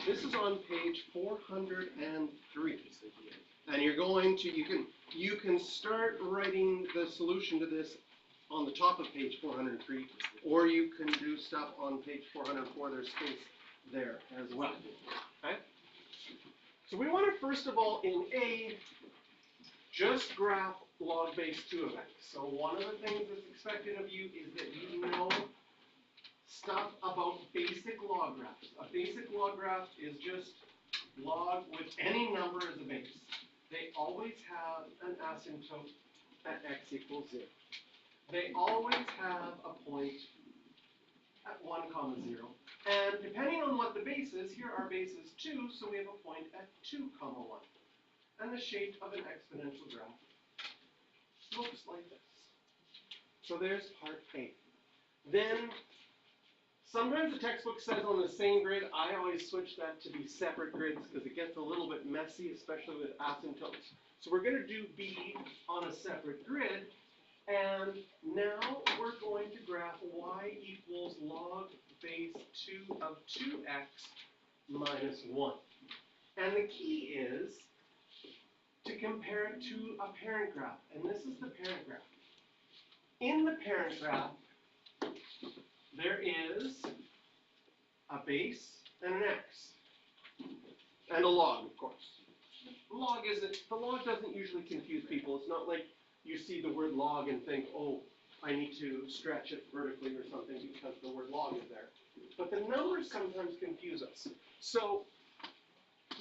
This is on page 403. And you're going to, you can start writing the solution to this on the top of page 403, or you can do stuff on page 404. There's space there as well. Okay? So we want to, first of all, in A, just graph log base 2 of x. So one of the things that's expected of you is that you know stuff about basic log graphs. A basic log graph is just log with any number as a base. They always have an asymptote at x equals 0. They always have a point at 1, 0. And depending on what the base is, here our base is 2, so we have a point at 2, 1. And the shape of an exponential graph looks like this. So there's part A. Then, sometimes the textbook says on the same grid. I always switch that to be separate grids because it gets a little bit messy, especially with asymptotes. So we're going to do B on a separate grid. And now we're going to graph y equals log base 2 of 2x minus 1. And the key is to compare it to a parent graph. And this is the parent graph. In the parent graph, there is a base and an x. And a log, of course. The log doesn't usually confuse people. It's not like you see the word log and think, oh, I need to stretch it vertically or something because the word log is there. But the numbers sometimes confuse us. So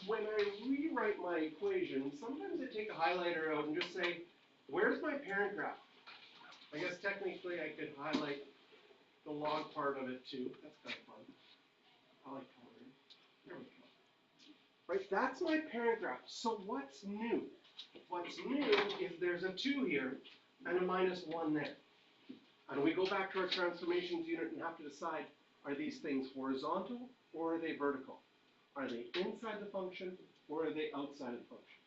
when I rewrite my equation, sometimes I take a highlighter out and just say, where's my parent graph? I guess technically I could highlight the log part of it too. That's kind of fun. I like coloring. There we go. Right, that's my parent graph. So what's new? What's new is there's a 2 here and a minus 1 there. And we go back to our transformations unit and have to decide, are these things horizontal or are they vertical? Are they inside the function or are they outside of the function?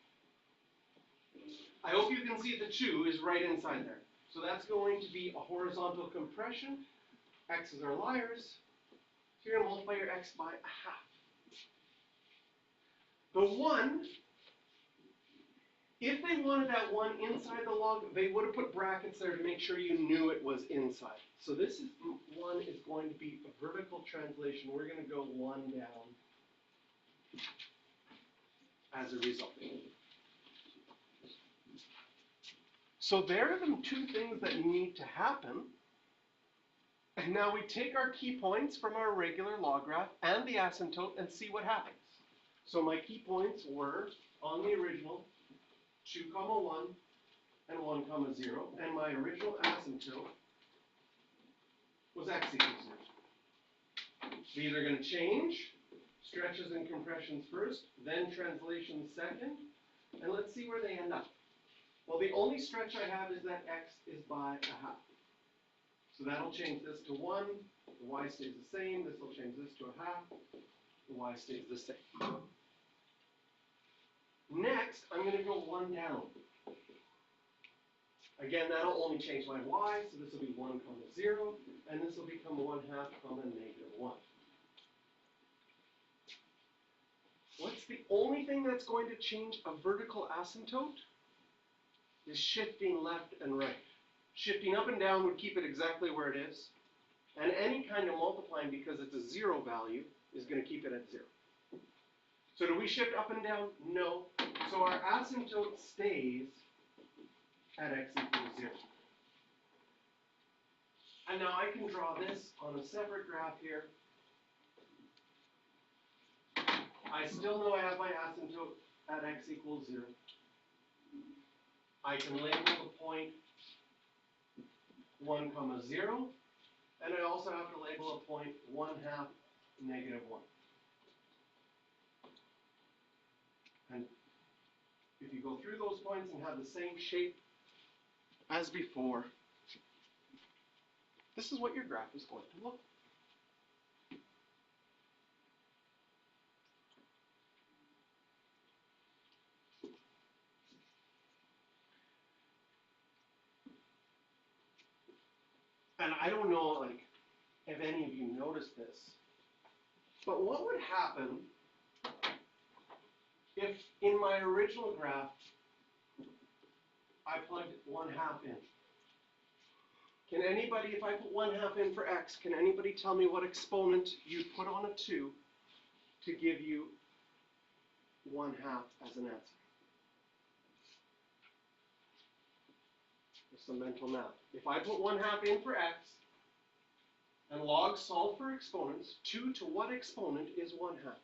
I hope you can see the 2 is right inside there. So that's going to be a horizontal compression. X's are liars. So you're going to multiply your x by a half. The 1, if they wanted that 1 inside the log, they would have put brackets there to make sure you knew it was inside. So this is 1 is going to be a vertical translation. We're going to go 1 down as a result. So there are the 2 things that need to happen. And now we take our key points from our regular log graph and the asymptote and see what happens. So my key points were, on the original, 2, 1 and 1, 0. And my original asymptote was x equals 0. These are going to change. Stretches and compressions first, then translations second. And let's see where they end up. Well, the only stretch I have is that x is by a half. So that'll change this to 1. The y stays the same. This will change this to a half. The y stays the same. Next, I'm going to go 1 down. Again, that'll only change my y, so this will be 1, 0, and this will become 1/2, negative 1. What's the only thing that's going to change a vertical asymptote? Is shifting left and right. Shifting up and down would keep it exactly where it is, and any kind of multiplying, because it's a 0 value, is going to keep it at 0. So do we shift up and down? No. So our asymptote stays at x equals 0. And now I can draw this on a separate graph here. I still know I have my asymptote at x equals 0. I can label the point 1, 0. And I also have to label a point 1/2, negative 1. And if you go through those points and have the same shape as before, this is what your graph is going to look like. And I don't know, like, if any of you noticed this, but what would happen if in my original graph, I plugged 1/2 in. Can anybody, if I put 1/2 in for x, can anybody tell me what exponent you put on a 2 to give you 1/2 as an answer? Just some mental math. If I put 1/2 in for x, and log solve for exponents, 2 to what exponent is 1/2?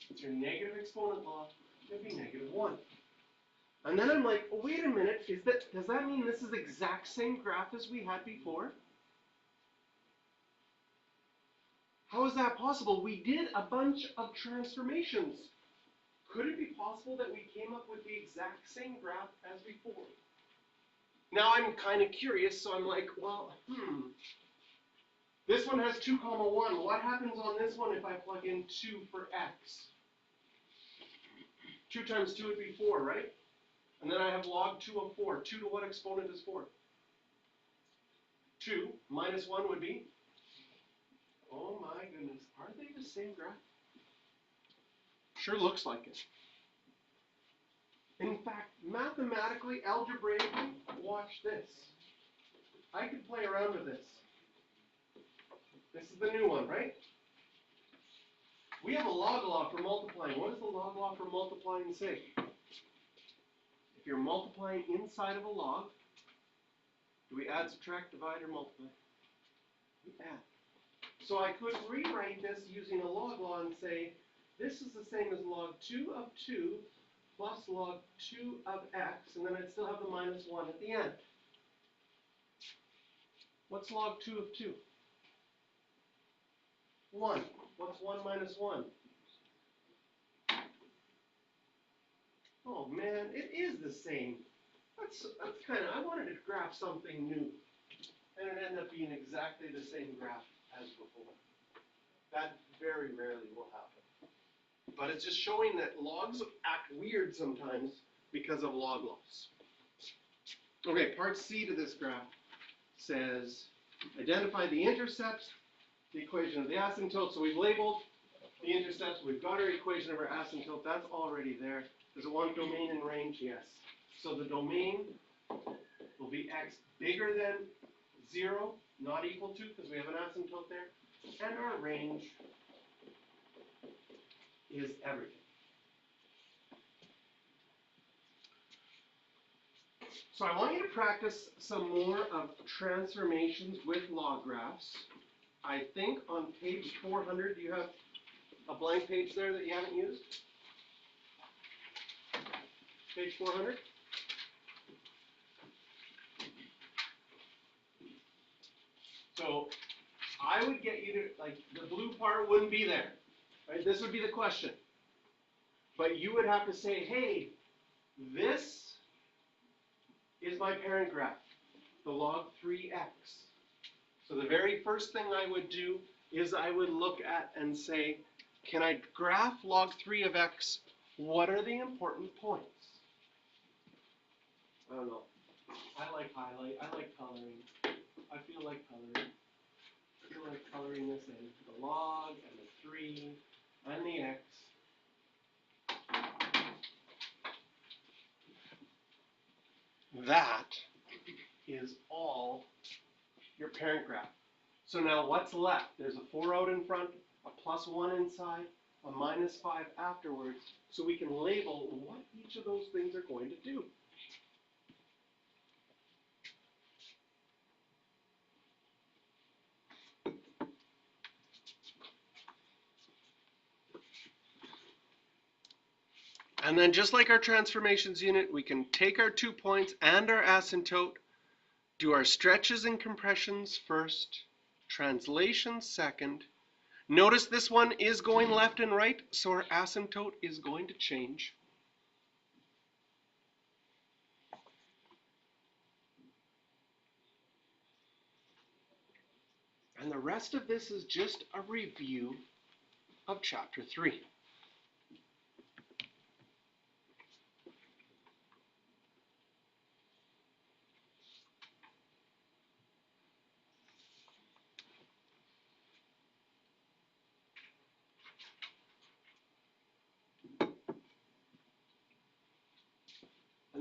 It's your negative exponent law, it'd be -1. And then I'm like, oh, wait a minute, does that mean this is the exact same graph as we had before? How is that possible? We did a bunch of transformations. Could it be possible that we came up with the exact same graph as before? Now I'm kind of curious, so I'm like, well, This one has 2, 1. What happens on this one if I plug in 2 for x? 2 times 2 would be 4, right? And then I have log 2 of 4. 2 to what exponent is 4? 2 minus 1 would be? Oh my goodness, are they the same graph? Sure looks like it. In fact, mathematically, algebraically, watch this. I could play around with this. This is the new one, right? We have a log law for multiplying. What does the log law for multiplying say? If you're multiplying inside of a log, do we add, subtract, divide, or multiply? We add. So I could rewrite this using a log law and say, this is the same as log 2 of 2 plus log 2 of x, and then I'd still have the minus 1 at the end. What's log 2 of 2? 1. What's 1 minus 1? Oh man, it is the same. That's kind of, I wanted to graph something new. And it ended up being exactly the same graph as before. That very rarely will happen. But it's just showing that logs act weird sometimes because of log laws. Okay, part C to this graph says, identify the intercepts, the equation of the asymptote. So we've labeled the intercepts. We've got our equation of our asymptote. That's already there. Does it want domain and range? Yes. So the domain will be x bigger than 0, not equal to, because we have an asymptote there. And our range is everything. So I want you to practice some more of transformations with log graphs. I think on page 400, do you have a blank page there that you haven't used? Page 400? So I would get you to, like, the blue part wouldn't be there. Right? This would be the question. But you would have to say, hey, this is my parent graph, the log 3x. So the very first thing I would do is I would look at and say, can I graph log 3 of x? What are the important points? I don't know. I like highlight. I like coloring. I feel like coloring. I feel like coloring this in. The log and the 3 and the x. That is all your parent graph. So now what's left? There's a 4 out in front, a +1 inside, a -5 afterwards, so we can label what each of those things are going to do. And then just like our transformations unit, we can take our 2 points and our asymptote, do our stretches and compressions first, translations second. Notice this one is going left and right, so our asymptote is going to change. And the rest of this is just a review of chapter 3.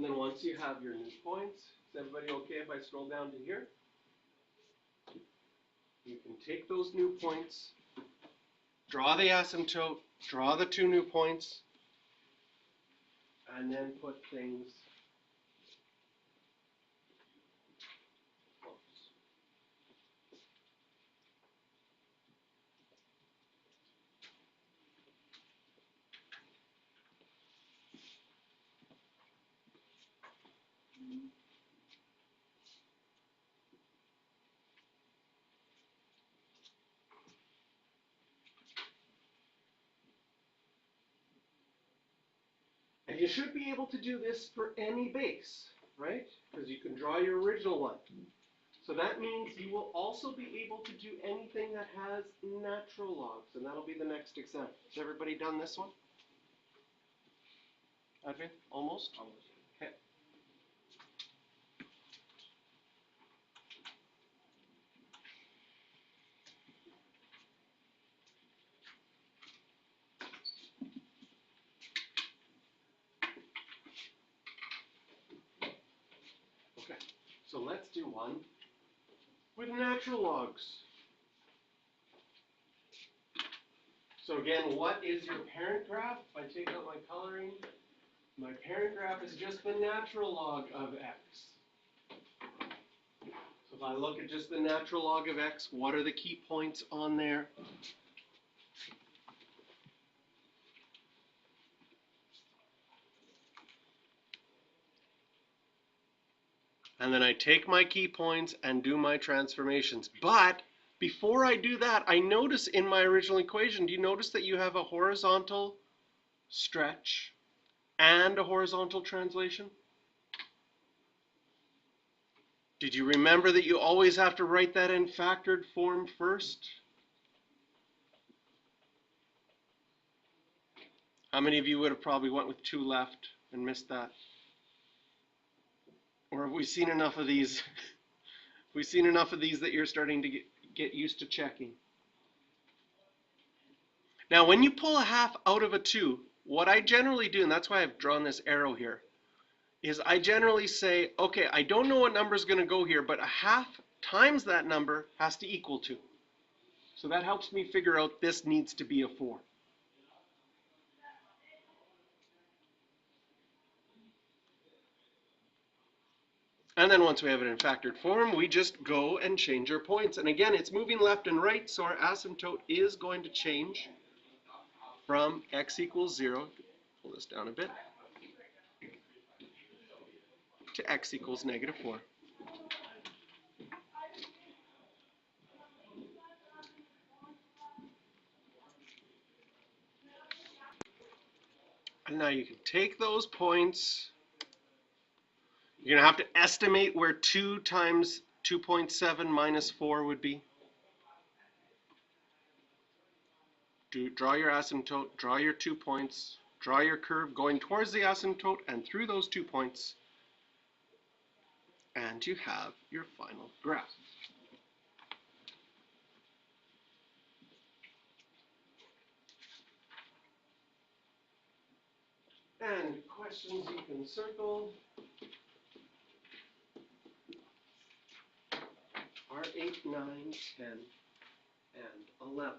And then once you have your new points, is everybody okay if I scroll down to here? You can take those new points, draw the asymptote, draw the two new points, and then put things close. And you should be able to do this for any base, right? Because you can draw your original one. So that means you will also be able to do anything that has natural logs, and that'll be the next example. Has everybody done this one? Adrian, almost? Almost. Okay. Okay, so let's do one with natural logs. So again, what is your parent graph? If I take out my coloring, my parent graph is just the natural log of x. So if I look at just the natural log of x, what are the key points on there? And then I take my key points and do my transformations. But before I do that, I notice in my original equation, do you notice that you have a horizontal stretch and a horizontal translation? Did you remember that you always have to write that in factored form first? How many of you would have probably went with 2 left and missed that? Or have we seen enough of these? We've seen enough of these that you're starting to get used to checking. Now, when you pull a half out of a 2, what I generally do, and that's why I've drawn this arrow here, is I generally say, okay, I don't know what number is going to go here, but a half times that number has to equal 2. So that helps me figure out this needs to be a 4. And then once we have it in factored form, we just go and change our points. And again, it's moving left and right, so our asymptote is going to change from x equals 0, pull this down a bit, to x equals -4. And now you can take those points. You're going to have to estimate where 2 times 2.7 minus 4 would be. Draw your asymptote, draw your 2 points, draw your curve going towards the asymptote and through those 2 points, and you have your final graph. And questions you can circle are 8, 9, 10, and 11.